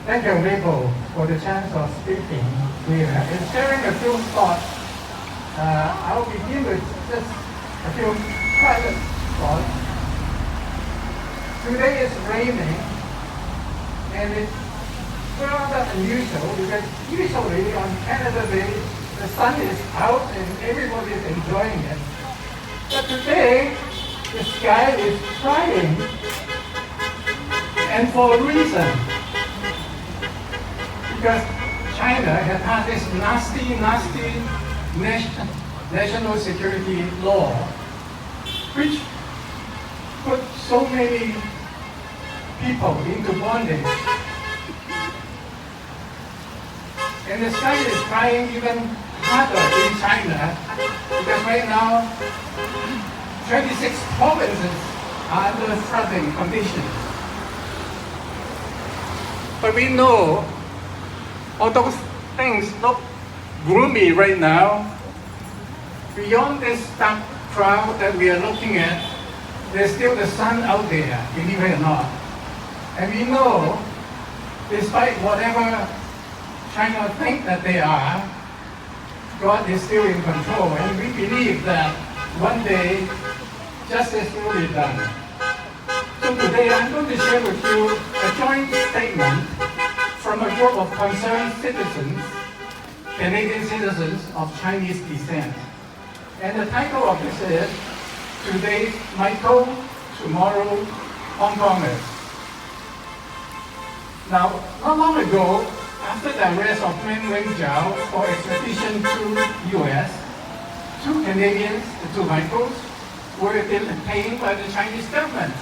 Thank you, Ripple, for the chance of speaking here and sharing a few thoughts. I'll begin with just a few private thoughts. Today is raining, and it's rather unusual because usually on Canada Day, the sun is out and everybody is enjoying it. But today, the sky is crying, and for a reason. Because China has had this nasty national security law, which put so many people into bondage. And the sky is crying even harder in China, because right now, 26 provinces are under flooding conditions. But we know all those things look gloomy right now. Beyond this dark cloud that we are looking at, there's still the sun out there, believe it or not. And we know, despite whatever China think that they are, God is still in control, and we believe that one day justice will be done. So today I'm going to share with you a joint statement from a group of concerned citizens, Canadian citizens of Chinese descent. And the title of this is, Today's Michael, Tomorrow Hongkongers. Now, not long ago, after the arrest of Meng Wanzhou for extradition to US, two Canadians, the two Michaels, were detained by the Chinese government,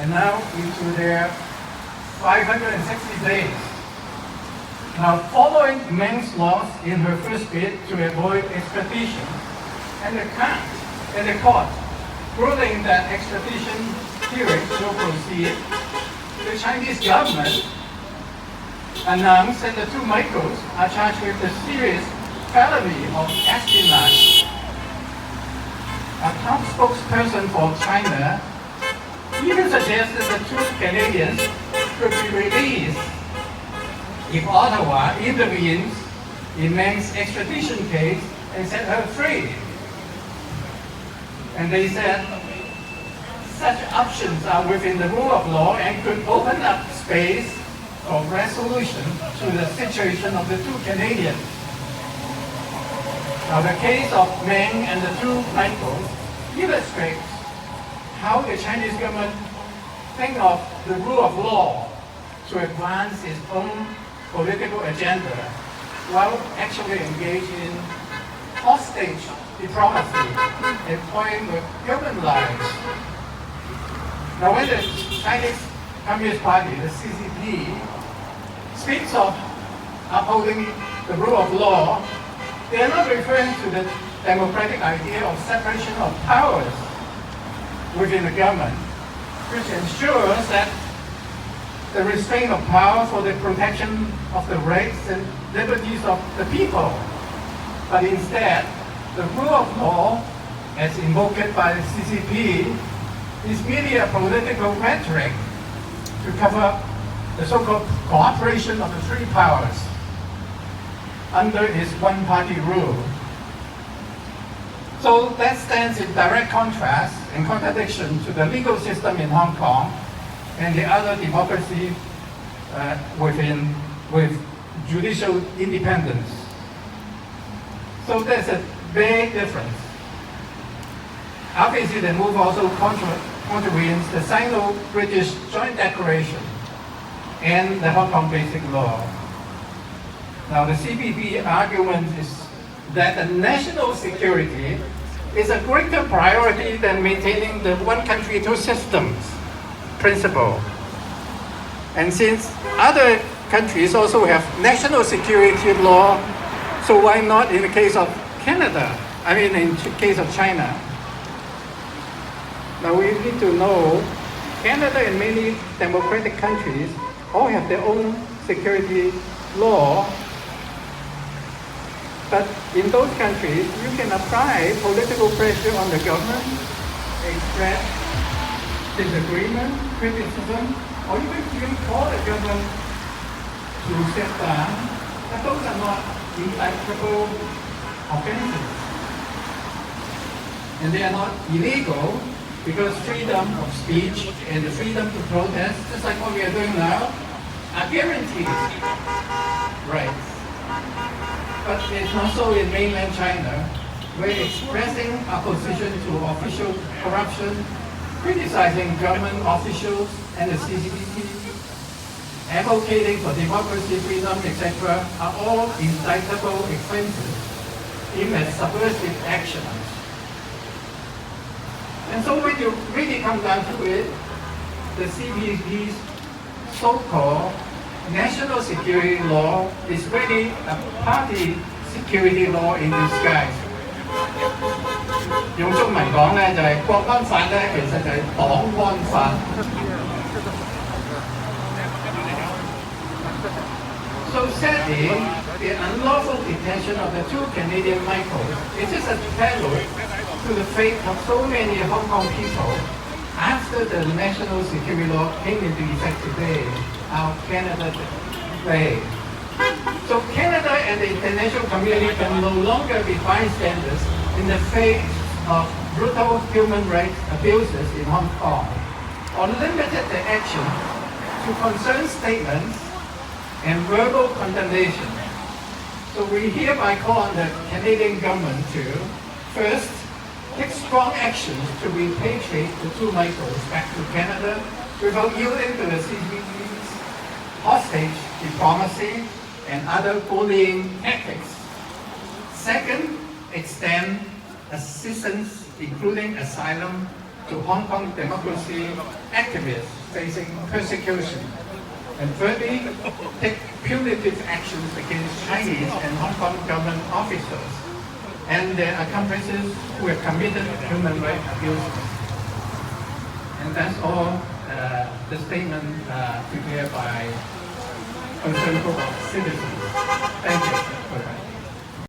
and now into their 560 days. Now, following Meng's loss in her first bid to avoid extradition, and the court ruling that extradition hearings will proceed, the Chinese government announced that the two Michaels are charged with the serious felony of espionage. A top spokesperson for China even suggested the two Canadians could be released if Ottawa intervenes in Meng's extradition case and set her free. And they said such options are within the rule of law and could open up space for resolution to the situation of the two Canadians. Now, the case of Meng and the two Michaels illustrates how the Chinese government think of the rule of law to advance its own political agenda while actually engaged in hostage diplomacy and toying with human lives. Now, when the Chinese Communist Party, the CCP, speaks of upholding the rule of law, they are not referring to the democratic idea of separation of powers within the government, which ensures that the restraint of power for the protection of the rights and liberties of the people. But instead, the rule of law, as invoked by the CCP, is merely a political rhetoric to cover up the so-called cooperation of the three powers under its one-party rule. So that stands in direct contrast and contradiction to the legal system in Hong Kong and the other democracy with judicial independence. So there's a big difference. Obviously, the move also contravenes the Sino-British Joint Declaration and the Hong Kong Basic Law. Now, the CPP argument is that the national security is a greater priority than maintaining the one country, two systems principle. And since other countries also have national security law, so why not in the case of Canada? I mean, in the case of China. Now, we need to know Canada and many democratic countries all have their own security law. But in those countries, you can apply political pressure on the government, express disagreement, criticism, or even call the government to step down, but those are not indictable offenses. And they are not illegal because freedom of speech and the freedom to protest, just like what we are doing now, are guaranteed rights. But it's not so in mainland China, where expressing opposition to official corruption, criticizing government officials and the CCTV, advocating for democracy, freedom, etc., are all indictable offenses, even as subversive actions. And so when you really come down to it, the CPP's so-called national security law is really a party security law in disguise. 用中文講咧就係國安法咧，其實就係黨安法。So sadly, the unlawful detention of the two Canadian Michaels is just a prelude to the fate of so many Hong Kong people after the national security law came into effect today, our Canada Day. So Canada and the international community can no longer be bystanders in the face of brutal human rights abuses in Hong Kong, or limited the action to concerned statements and verbal condemnation. So we hereby call on the Canadian government to, first, take strong actions to repatriate the two Michaels back to Canada without yielding to the CPP's hostage diplomacy and other bullying tactics. Second, extend assistance, including asylum, to Hong Kong democracy activists facing persecution. And thirdly, take punitive actions against Chinese and Hong Kong government officers and their accomplices who have committed human rights abuses. And that's all the statement prepared by concerned group of citizens. Thank you.